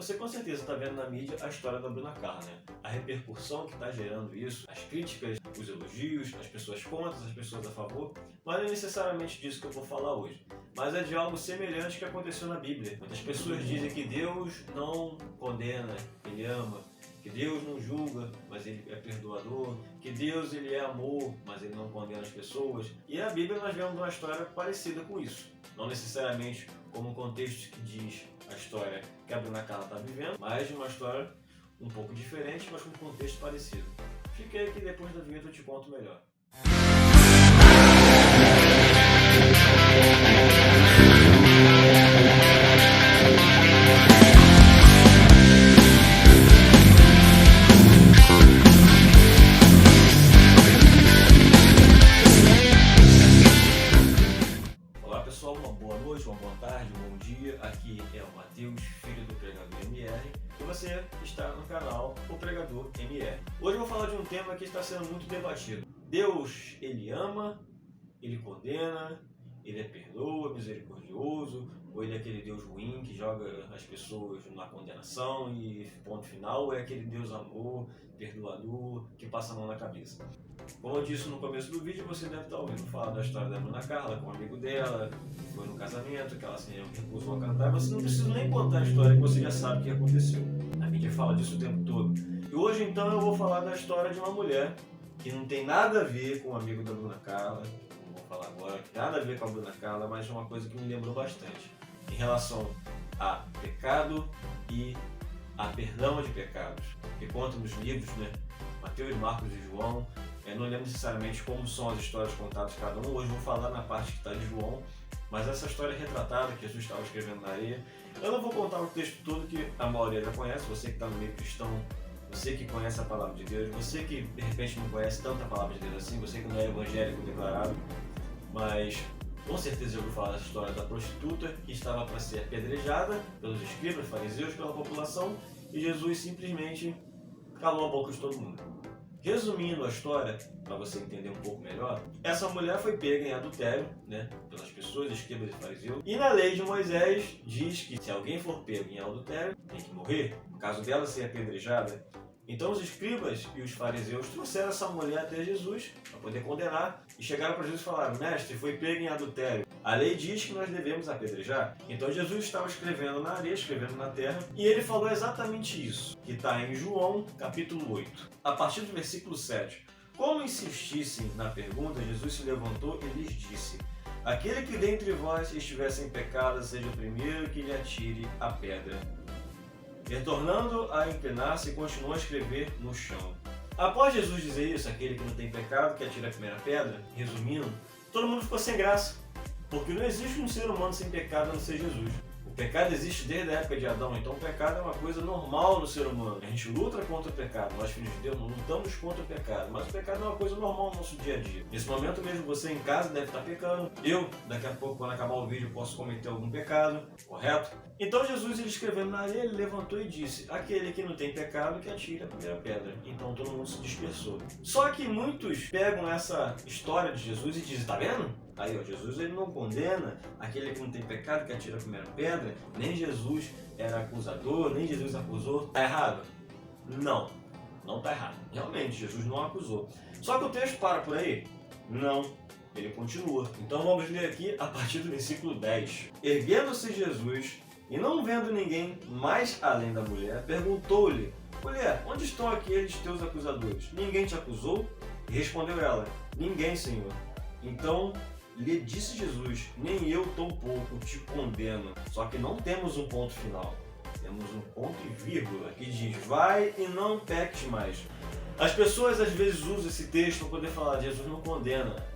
Você com certeza está vendo na mídia a história da Bruna Carla, né? A repercussão que está gerando isso, as críticas, os elogios, as pessoas contra, as pessoas a favor, mas não é necessariamente disso que eu vou falar hoje. Mas é de algo semelhante que aconteceu na Bíblia. Muitas pessoas dizem que Deus não condena, Ele ama, que Deus não julga, mas Ele é perdoador, que Deus ele é amor, mas Ele não condena as pessoas. E na Bíblia nós vemos uma história parecida com isso. Não necessariamente como um contexto que diz a história que a Bruna Carla está vivendo, mas de uma história um pouco diferente, mas com um contexto parecido. Fique aí que depois da vinheta eu te conto melhor. Uma boa tarde, um bom dia. Aqui é o Matheus, filho do Pregador MR, e você está no canal O Pregador MR. Hoje eu vou falar de um tema que está sendo muito debatido. Deus, Ele ama, Ele condena, Ele perdoa, misericordioso, ou Ele é aquele Deus ruim que joga as pessoas na condenação e ponto final, ou é aquele Deus amor, perdoador, que passa a mão na cabeça. Como eu disse no começo do vídeo, você deve estar ouvindo falar da história da Bruna Carla com um amigo dela, que foi no casamento, que ela se recusou a cantar. Você não precisa nem contar a história, que você já sabe o que aconteceu. A mídia fala disso o tempo todo. E hoje então eu vou falar da história de uma mulher que não tem nada a ver com o amigo da Bruna Carla, como vou falar agora, que nada a ver com a Bruna Carla, mas é uma coisa que me lembrou bastante em relação a pecado e a perdão de pecados, que conta nos livros, né? Mateus, Marcos e João. Eu não lembro necessariamente como são as histórias contadas cada um. Hoje eu vou falar na parte que está de João, mas essa história retratada que Jesus estava escrevendo na areia. Eu não vou contar o texto todo, que a maioria já conhece. Você que está no meio cristão, você que conhece a palavra de Deus, você que de repente não conhece tanta palavra de Deus assim, você que não é evangélico declarado, mas com certeza já ouviu falar dessa história da prostituta que estava para ser apedrejada pelos escribas, fariseus, pela população, e Jesus simplesmente calou a boca de todo mundo. Resumindo a história, para você entender um pouco melhor, essa mulher foi pega em adultério, né, pelas pessoas, escribas e fariseus, e na lei de Moisés diz que se alguém for pego em adultério, tem que morrer. No caso dela ser apedrejada, então os escribas e os fariseus trouxeram essa mulher até Jesus para poder condenar e chegaram para Jesus e falaram: mestre, foi pego em adultério. A lei diz que nós devemos apedrejar. Então Jesus estava escrevendo na areia, escrevendo na terra, e ele falou exatamente isso, que está em João capítulo 8, a partir do versículo 7. Como insistissem na pergunta, Jesus se levantou e lhes disse: aquele que dentre vós estiver sem pecado, seja o primeiro que lhe atire a pedra. Retornando a inclinar-se, continuou a escrever no chão. Após Jesus dizer isso, aquele que não tem pecado, que atira a primeira pedra, resumindo, todo mundo ficou sem graça, porque não existe um ser humano sem pecado a não ser Jesus. O pecado existe desde a época de Adão, então o pecado é uma coisa normal no ser humano. A gente luta contra o pecado, nós filhos de Deus não lutamos contra o pecado, mas o pecado é uma coisa normal no nosso dia a dia. Nesse momento mesmo você em casa deve estar pecando, eu daqui a pouco, quando acabar o vídeo, posso cometer algum pecado, correto? Então Jesus, ele escrevendo na areia, ele levantou e disse: aquele que não tem pecado, que atire a primeira pedra. Então todo mundo se dispersou. Só que muitos pegam essa história de Jesus e dizem: tá vendo? Aí, ó, Jesus ele não condena aquele que não tem pecado, que atira a primeira pedra. Nem Jesus era acusador, nem Jesus acusou. Tá errado? Não, não tá errado. Realmente, Jesus não acusou. Só que o texto para por aí? Não, ele continua. Então vamos ler aqui a partir do versículo 10. Erguendo-se Jesus, e não vendo ninguém mais além da mulher, perguntou-lhe: mulher, onde estão aqueles teus acusadores? Ninguém te acusou? E respondeu ela: ninguém, Senhor. Então lhe disse Jesus: nem eu tampouco te condeno. Só que não temos um ponto final. Temos um ponto e vírgula que diz: vai e não peques mais. As pessoas às vezes usam esse texto para poder falar: Jesus não condena.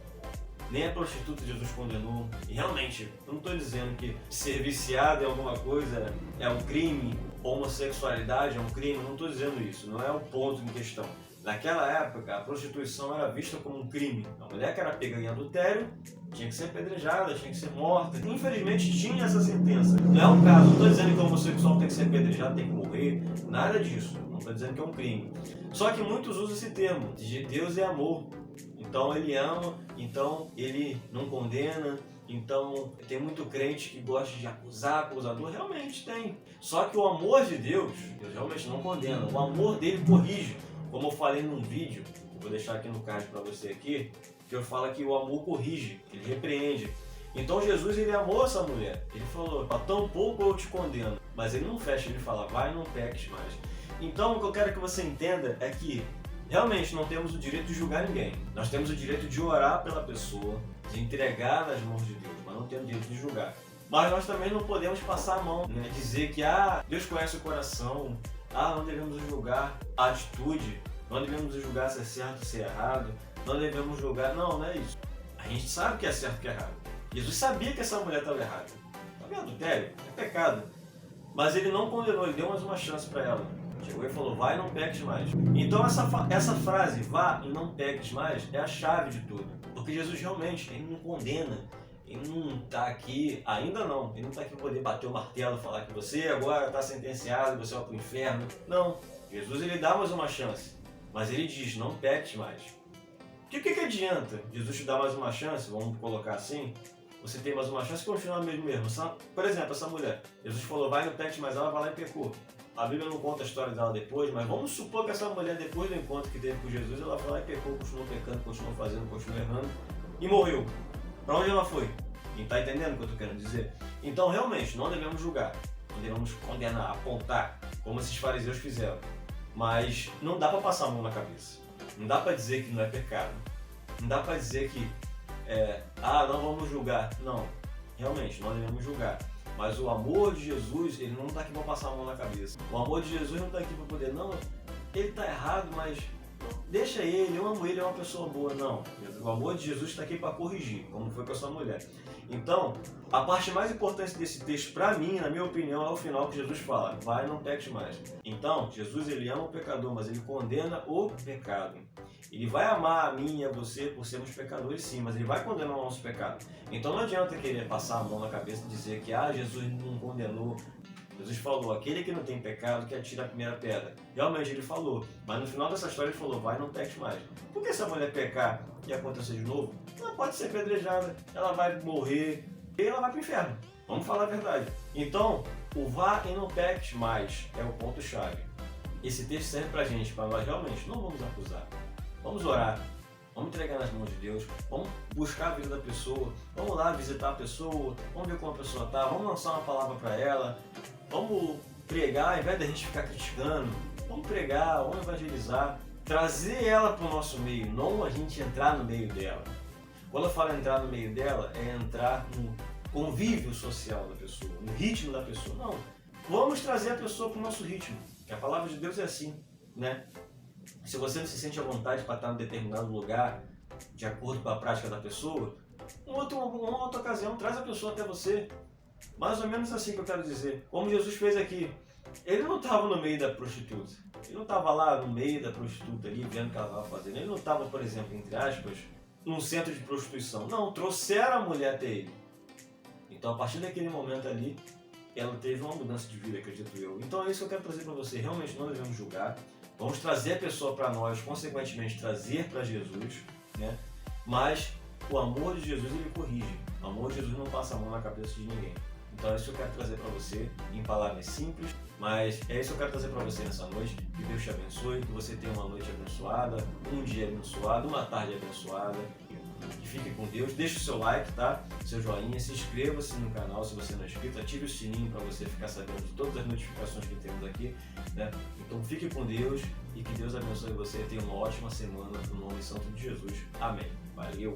Nem a prostituta Jesus condenou. E realmente, eu não estou dizendo que ser viciado em alguma coisa é um crime, homossexualidade é um crime, não estou dizendo isso, não é o ponto em questão. Naquela época, a prostituição era vista como um crime. A mulher que era pega em adultério tinha que ser apedrejada, tinha que ser morta. Infelizmente tinha essa sentença. Não é um caso, não estou dizendo que o homossexual tem que ser apedrejado, tem que morrer, nada disso. Não estou dizendo que é um crime. Só que muitos usam esse termo, de Deus é amor. Então ele ama, então ele não condena, Então, tem muito crente que gosta de acusar, acusador, realmente tem. Só que o amor de Deus realmente não condena. O amor dele corrige. Como eu falei num vídeo, eu vou deixar aqui no card para você aqui, que eu falo que o amor corrige, ele repreende. Então Jesus, ele amou essa mulher. Ele falou, tão pouco eu te condeno. Mas ele não fecha, ele fala, vai, não peques mais. Então, o que eu quero que você entenda é que realmente não temos o direito de julgar ninguém. Nós temos o direito de orar pela pessoa, de entregar nas mãos de Deus, mas não temos o direito de julgar. Mas nós também não podemos passar a mão, né? Dizer que Deus conhece o coração, não devemos julgar a atitude, não devemos julgar se é certo ou se é errado, não devemos julgar, não é isso. A gente sabe que é certo e que é errado. Jesus sabia que essa mulher estava errada. Tá vendo? Adultério é pecado. Mas ele não condenou, ele deu mais uma chance para ela. Chegou e falou, vai e não peques mais. Então essa frase, vá e não peques mais, é a chave de tudo. Porque Jesus realmente, ele não condena. Ele não está aqui, ainda não, ele não está aqui para poder bater o martelo e falar que você agora está sentenciado e você vai para o inferno. Não, Jesus ele dá mais uma chance. Mas ele diz, não peques mais. O que adianta Jesus te dar mais uma chance, vamos colocar assim, você tem mais uma chance e continuar no mesmo erro. Por exemplo, essa mulher, Jesus falou, vai, não peques mais, ela vai lá e pecou. A Bíblia não conta a história dela depois, mas vamos supor que essa mulher, depois do encontro que teve com Jesus, ela foi lá e pecou, continuou pecando, continuou fazendo, continuou errando e morreu. Para onde ela foi? Está entendendo o que eu estou querendo dizer? Então, realmente, não devemos julgar, não devemos condenar, apontar, como esses fariseus fizeram. Mas não dá para passar a mão na cabeça. Não dá para dizer que não é pecado. Não dá para dizer que, não vamos julgar. Não, realmente, não devemos julgar. Mas o amor de Jesus, ele não está aqui para passar a mão na cabeça. O amor de Jesus não está aqui para poder, não, ele está errado, mas deixa ele, eu amo ele, é uma pessoa boa. Não, o amor de Jesus está aqui para corrigir, como foi com essa mulher. Então, a parte mais importante desse texto, para mim, na minha opinião, é o final que Jesus fala, vai e não peques mais. Então, Jesus, ele ama o pecador, mas ele condena o pecado. Ele vai amar a mim e a você por sermos pecadores, sim, mas ele vai condenar o nosso pecado. Então não adianta querer passar a mão na cabeça e dizer que Jesus não condenou. Jesus falou, aquele que não tem pecado que atira a primeira pedra. Realmente ele falou, mas no final dessa história ele falou, vai, não peques mais. Por que essa mulher pecar e acontecer de novo? Ela pode ser apedrejada, ela vai morrer e ela vai para o inferno. Vamos falar a verdade. Então, o vá e não peques mais é o ponto-chave. Esse texto serve pra gente, para nós realmente não vamos acusar. Vamos orar, vamos entregar nas mãos de Deus, vamos buscar a vida da pessoa, vamos lá visitar a pessoa, vamos ver como a pessoa está, vamos lançar uma palavra para ela, vamos pregar, ao invés da gente ficar criticando, vamos pregar, vamos evangelizar, trazer ela para o nosso meio, não a gente entrar no meio dela. Quando eu falo entrar no meio dela, é entrar no convívio social da pessoa, no ritmo da pessoa. Não, vamos trazer a pessoa para o nosso ritmo, que a palavra de Deus é assim, né? Se você não se sente à vontade para estar em determinado lugar, de acordo com a prática da pessoa, uma outra ocasião, traz a pessoa até você. Mais ou menos assim que eu quero dizer. Como Jesus fez aqui. Ele não estava no meio da prostituta. Ele não estava lá no meio da prostituta ali, vendo o que ela estava fazendo. Ele não estava, por exemplo, entre aspas, num centro de prostituição. Não, trouxeram a mulher até ele. Então, a partir daquele momento ali, ela teve uma mudança de vida, acredito eu. Então, é isso que eu quero trazer para você. Realmente não devemos julgar. Vamos trazer a pessoa para nós, consequentemente trazer para Jesus, né? Mas o amor de Jesus, ele corrige. O amor de Jesus não passa a mão na cabeça de ninguém. Então é isso que eu quero trazer para você, em palavras simples, mas é isso que eu quero trazer para você nessa noite. Que Deus te abençoe, que você tenha uma noite abençoada, um dia abençoado, uma tarde abençoada. Que fique com Deus, deixe o seu like, tá? Seu joinha, se inscreva-se no canal se você não é inscrito, ative o sininho para você ficar sabendo de todas as notificações que temos aqui, né? Então fique com Deus e que Deus abençoe você e tenha uma ótima semana no nome santo de Jesus. Amém. Valeu!